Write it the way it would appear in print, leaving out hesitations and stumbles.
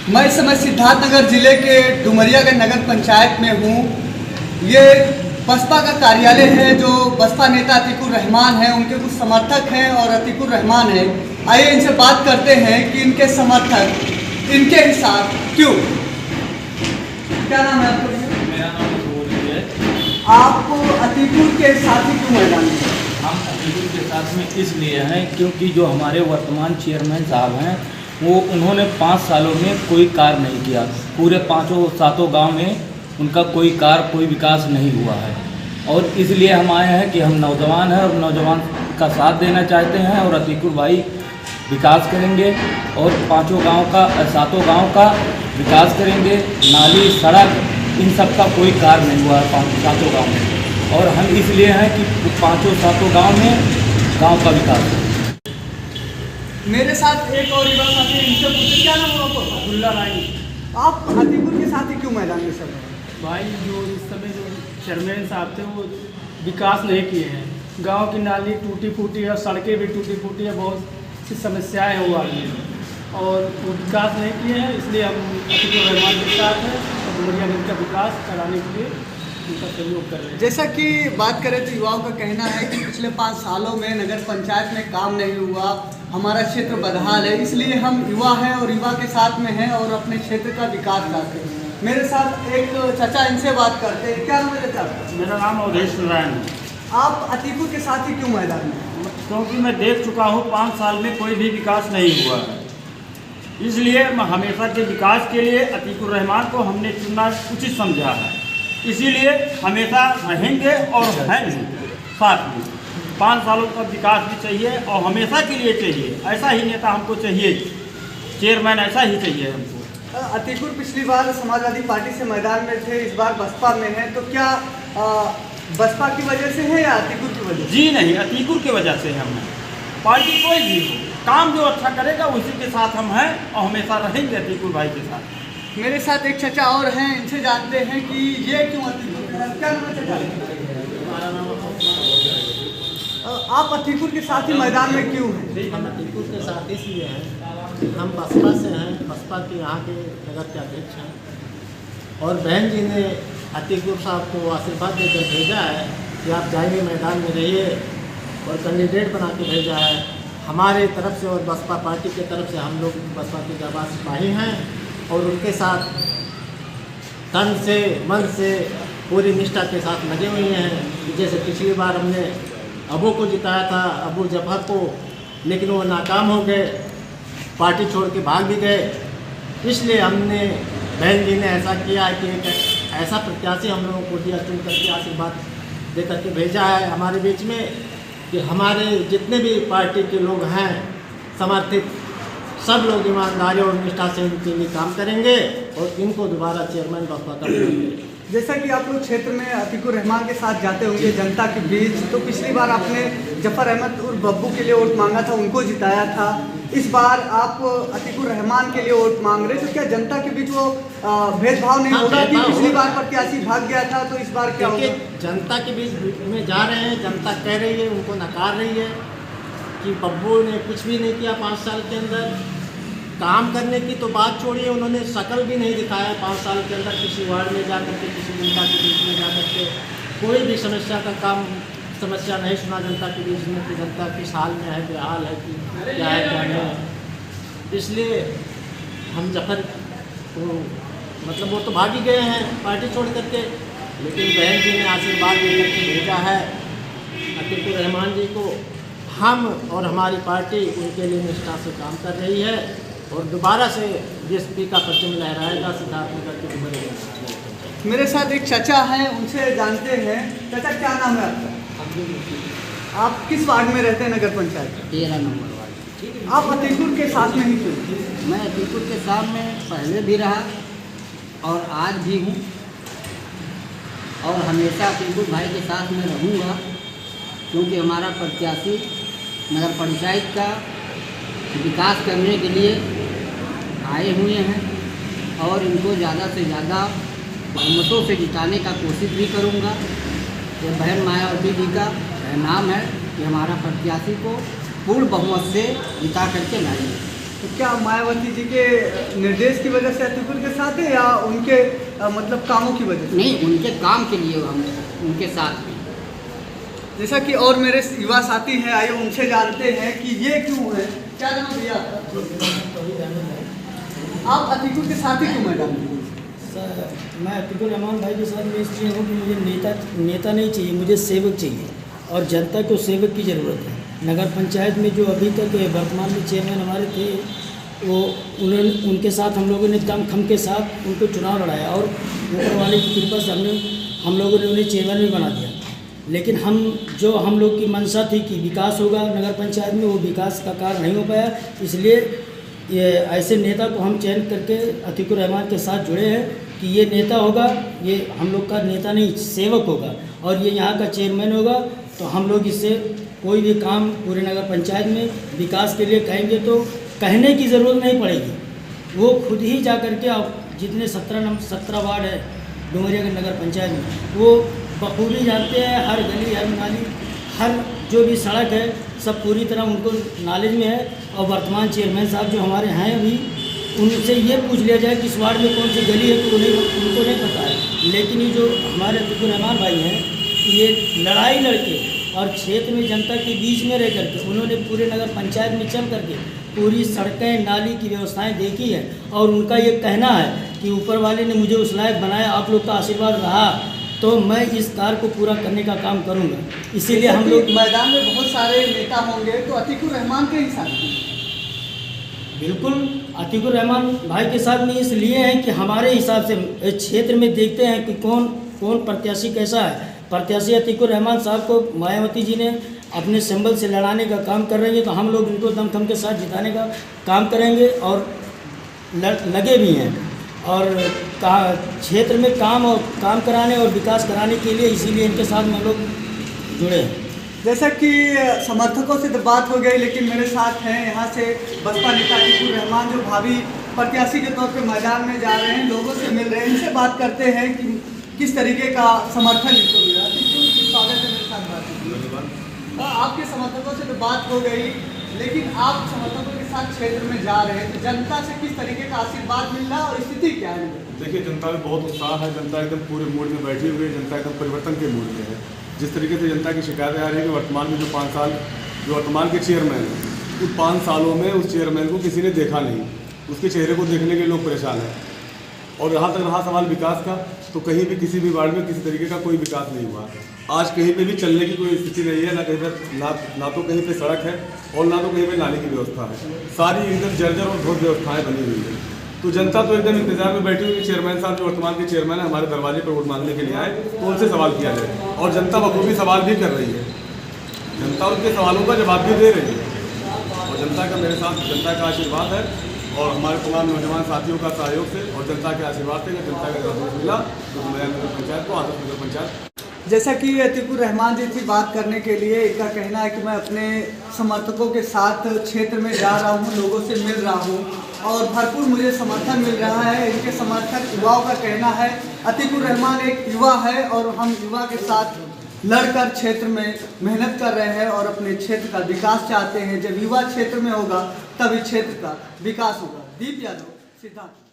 मैं इस समय सिद्धार्थनगर जिले के डुमरिया के नगर पंचायत में हूँ। ये बसपा का कार्यालय है जो बसपा नेता अतीकुर रहमान है, उनके कुछ समर्थक हैं और अतीकुर रहमान है। आइए इनसे बात करते हैं कि इनके समर्थक इनके हिसाब क्यों। क्या नाम है आपका? मेरा नाम सूरज है। आप अतीकुर के साथ ही क्यों मैदान में? हम अतीकुर के साथ में इसलिए हैं क्योंकि जो हमारे वर्तमान चेयरमैन साहब हैं वो उन्होंने 5 सालों में कोई कार्य नहीं किया। पूरे 5-7 गांव में उनका कोई कार्य, कोई विकास नहीं हुआ है। और इसलिए हम आए हैं कि हम नौजवान हैं और नौजवान का साथ देना चाहते हैं और अतीकुर भाई विकास करेंगे और 5 गांव का 7 गांव का विकास करेंगे। नाली, सड़क, इन सब का कोई कार्य नहीं हुआ है 5-7 गाँव में। और हम इसलिए हैं कि 5-7 गाँव में गाँव का विकास हो। मेरे साथ एक और युवा साथी, इनसे पूछे क्या नाम है आपका? अब्दुल्ला भाई। आप अतीकुर के साथ ही क्यों मैदान में सर? भाई जो इस समय जो चेयरमैन साहब थे वो विकास नहीं किए हैं। गांव की नाली टूटी फूटी है, सड़कें भी टूटी फूटी है, बहुत सी समस्याएं हुआ हैं और वो विकास नहीं किए हैं। इसलिए हम अतीकुर रहमान के साथ हैं और डुमरिया नगर का विकास कराने के लिए उनका सहयोग कर रहे हैं। जैसा कि बात करें तो युवाओं का कहना है कि पिछले 5 सालों में नगर पंचायत में काम नहीं हुआ, हमारा क्षेत्र बदहाल है, इसलिए हम युवा हैं और युवा के साथ में हैं और अपने क्षेत्र का विकास चाहते हैं। मेरे साथ एक चाचा, इनसे बात करते हैं। क्या नाम है चाचा? मेरा नाम अवधेश नारायण है। आप अतीकुर के साथ ही क्यों मैदान में? क्योंकि मैं देख चुका हूँ 5 साल में कोई भी विकास नहीं हुआ है, इसलिए मैं हमेशा के विकास के लिए अतीकुर रहमान को हमने चुनना उचित समझा है। इसीलिए हमेशा रहेंगे और हैं भी साथ में। 5 सालों का विकास भी चाहिए और हमेशा के लिए चाहिए। ऐसा ही नेता हमको चाहिए, चेयरमैन ऐसा ही चाहिए हमको। अतीकुर पिछली बार समाजवादी पार्टी से मैदान में थे, इस बार बसपा में हैं, तो क्या बसपा की वजह से है या अतीकुर की वजह से? जी नहीं, अतीकुर की वजह से हम हैं। पार्टी कोई भी हो, काम जो अच्छा करेगा उसी के साथ हम हैं और हमेशा रहेंगे अतीकुर भाई के साथ। मेरे साथ एक चाचा और हैं, इनसे जानते हैं कि ये क्यों अतीकुर के साथ। क्या नाम है चाचा? हमारा नाम आप अतीकुर के साथ ही मैदान में क्यों हैं? हम अतीकुर के साथ इसलिए हैं, हम बसपा से हैं, बसपा के यहाँ के नगर के अध्यक्ष हैं और बहन जी ने अतीकुर साहब को आशीर्वाद देकर भेजा है कि आप जाइए मैदान में रहिए और कैंडिडेट बना के भेजा है हमारे तरफ से और बसपा पार्टी की तरफ से। हम लोग बसपा के जाबाज सिपाही हैं और उनके साथ तन से मन से पूरी निष्ठा के साथ लगे हुए हैं। जैसे पिछली बार हमने अबू को जिताया था, अबू जफर को, लेकिन वो नाकाम हो गए, पार्टी छोड़ के भाग भी गए। इसलिए हमने बहन जी ने ऐसा किया है कि एक ऐसा प्रत्याशी हम लोगों को दिया, चुन करके आशीर्वाद दे करके भेजा है हमारे बीच में कि हमारे जितने भी पार्टी के लोग हैं समर्थित, सब लोग ईमानदारी और निष्ठा से इनके लिए काम करेंगे और इनको दोबारा चेयरमैन बसपा का बनाएंगे। जैसा कि आप लोग क्षेत्र में अतीकुर रहमान के साथ जाते होंगे जनता के बीच, तो पिछली बार आपने जफर अहमद और बब्बू के लिए वोट मांगा था, उनको जिताया था। इस बार आप अतीकुर रहमान के लिए वोट मांग रहे, तो क्या जनता के बीच वो भेदभाव नहीं होगा कि पिछली बार प्रत्याशी भाग गया था तो इस बार क्या होगा? जनता के बीच में जा रहे हैं, जनता कह रही है, उनको नकार रही है कि बब्बू ने कुछ भी नहीं किया 5 साल के अंदर। काम करने की तो बात छोड़िए, उन्होंने शकल भी नहीं दिखाया 5 साल के अंदर। किसी वार्ड में जा करके, किसी जनता के बीच में जा करके कोई भी समस्या का काम, समस्या नहीं सुना जनता के बीच में कि जनता किस हाल में है, बेहाल है कि क्या है क्या नहीं है। इसलिए हम जफर को मतलब वो तो भाग ही गए हैं पार्टी छोड़ करके, लेकिन बहन जी ने आशीर्वाद दे करके भेजा है अतीकुर रहमान जी को। हम और हमारी पार्टी उनके लिए निष्ठा से काम कर रही है और दोबारा से बीएसपी का परचम लहराएगा सिद्धार्थनगर के डुमरिया। मेरे साथ एक चाचा हैं, उनसे जानते हैं। चाचा, क्या नाम है आपका? आप किस वार्ड में रहते हैं नगर पंचायत? 13 number ward. आप अतीकुर के साथ में ही क्यों? मैं अतीकुर के साथ में पहले भी रहा और आज भी हूँ और हमेशा अतीकुर भाई के साथ में रहूँगा, क्योंकि हमारा प्रत्याशी नगर पंचायत का विकास करने के लिए आए हुए हैं और इनको ज़्यादा से ज़्यादा बहुमतों से जिताने का कोशिश भी करूँगा। ये बहन मायावती जी का नाम है कि हमारा प्रत्याशी को पूर्ण बहुमत से जिता करके लाएंगे। तो क्या मायावती जी के निर्देश की वजह से अतिकुल के साथ है या उनके मतलब कामों की वजह से? नहीं, उनके काम के लिए हम उनके साथ हैं। जैसा कि और मेरे युवा साथी हैं, आइए उनसे जानते हैं कि ये क्यों है। क्या नाम है भैया आपका? आप अतिकुल के साथ ही क्यों मैदान में? सर, मैं अतिकुर रहमान भाई के साथ में इसलिए हूँ कि मुझे नेता नहीं चाहिए, मुझे सेवक चाहिए और जनता को सेवक की ज़रूरत है। नगर पंचायत में जो अभी तक वर्तमान में चेयरमैन हमारे थे, वो उनके साथ हम लोगों ने दम खम के साथ उनको चुनाव लड़ाया और ऊपर वाले की कृपा से हम लोगों ने उन्हें चेयरमैन भी बना दिया। लेकिन हम लोग की मंशा थी कि विकास होगा नगर पंचायत में, वो विकास का कार्य नहीं हो पाया। इसलिए ये ऐसे नेता को हम चयन करके अतिकुर रहमान के साथ जुड़े हैं कि ये नेता होगा, ये हम लोग का नेता नहीं सेवक होगा और ये यहाँ का चेयरमैन होगा। तो हम लोग इससे कोई भी काम पूरे नगर पंचायत में विकास के लिए कहेंगे तो कहने की ज़रूरत नहीं पड़ेगी, वो खुद ही जा कर के जितने 17 वार्ड है डुमरिया के नगर पंचायत में, वो बखूबी जानते हैं। हर गली, हर नाली, हर जो भी सड़क है सब पूरी तरह उनको नॉलेज में है। और वर्तमान चेयरमैन साहब जो हमारे हैं अभी, उनसे ये पूछ लिया जाए कि इस वार्ड में कौन सी गली है तो उनको नहीं पता है। लेकिन ये जो हमारे अतिकुर रहमान भाई हैं, ये लड़ाई लड़के और क्षेत्र में जनता के बीच में रह करके उन्होंने पूरे नगर पंचायत में चल करके पूरी सड़कें, नाली की व्यवस्थाएं देखी है। और उनका ये कहना है कि ऊपर वाले ने मुझे उस लायक बनाया, आप लोग का आशीर्वाद रहा तो मैं इस कार्य को पूरा करने का काम करूंगा। इसीलिए हम लोग मैदान में बहुत सारे नेता होंगे, तो अतिकुर रहमान के हिसाब से बिल्कुल अतिकुर रहमान भाई के साथ में इसलिए हैं कि हमारे हिसाब से क्षेत्र में देखते हैं कि कौन प्रत्याशी कैसा है। प्रत्याशी अतिकुर रहमान साहब को मायावती जी ने अपने संबल से लड़ाने का काम कर रही है, तो हम लोग इनको दमखम के साथ जिताने का काम करेंगे और लगे भी हैं। और क्षेत्र में काम कराने और विकास कराने के लिए इसीलिए इनके साथ में लोग जुड़े हैं। जैसा कि समर्थकों से तो बात हो गई, लेकिन मेरे साथ हैं यहाँ से बसपा नेता अतिकुर रहमान जो भावी प्रत्याशी के तौर पे मैदान में जा रहे हैं, लोगों से मिल रहे हैं। इनसे बात करते हैं कि किस तरीके का समर्थन इनको मिला। स्वागत है मेरे साथ बात। आपके समर्थकों से तो बात हो गई, लेकिन आप समर्थकों के साथ क्षेत्र में जा रहे हैं, तो जनता से किस तरीके का आशीर्वाद मिल रहा है और स्थिति क्या है? देखिए, जनता में बहुत उत्साह है। जनता एकदम पूरे मूड में बैठी हुई है। जनता एकदम परिवर्तन के मूड में है। जिस तरीके से जनता की शिकायतें आ रही है कि वर्तमान में जो 5 साल जो वर्तमान के चेयरमैन हैं, उस 5 सालों में उस चेयरमैन को किसी ने देखा नहीं, उसके चेहरे को देखने के लोग परेशान हैं। और यहाँ तक रहा सवाल विकास का, तो कहीं भी किसी भी वार्ड में किसी तरीके का कोई विकास नहीं हुआ। आज कहीं पे भी चलने की कोई स्थिति नहीं है, ना कहीं पर ना तो कहीं पे सड़क है और ना तो कहीं पे नाली की व्यवस्था है। सारी एकदम जर्जर और ध्वस्त व्यवस्थाएं बनी हुई है। तो जनता तो एकदम इंतजार में बैठी हुई। चेयरमैन साहब जो वर्तमान के चेयरमैन है, हमारे दरवाजे पर वोट मांगने के लिए आए, तो उनसे सवाल किया जाए और जनता बखूबी सवाल भी कर रही है। जनता उनके सवालों का जवाब भी दे रही है और जनता का मेरे साथ जनता का आशीर्वाद है और हमारे तमाम नौजवान साथियों का सहयोग से और जनता के आशीर्वाद से जनता का जवाब मिला तो नया नगर पंचायत को आदर्श नगर पंचायत। जैसा कि अतिकुर रहमान जी थी बात करने के लिए, इनका कहना है कि मैं अपने समर्थकों के साथ क्षेत्र में जा रहा हूं, लोगों से मिल रहा हूं और भरपूर मुझे समर्थन मिल रहा है। इनके समर्थक युवाओं का कहना है अतिकुर रहमान एक युवा है और हम युवा के साथ लड़कर क्षेत्र में मेहनत कर रहे हैं और अपने क्षेत्र का विकास चाहते हैं। जब युवा क्षेत्र में होगा तभी क्षेत्र का विकास होगा। दीप यादव, सिद्धार्थ।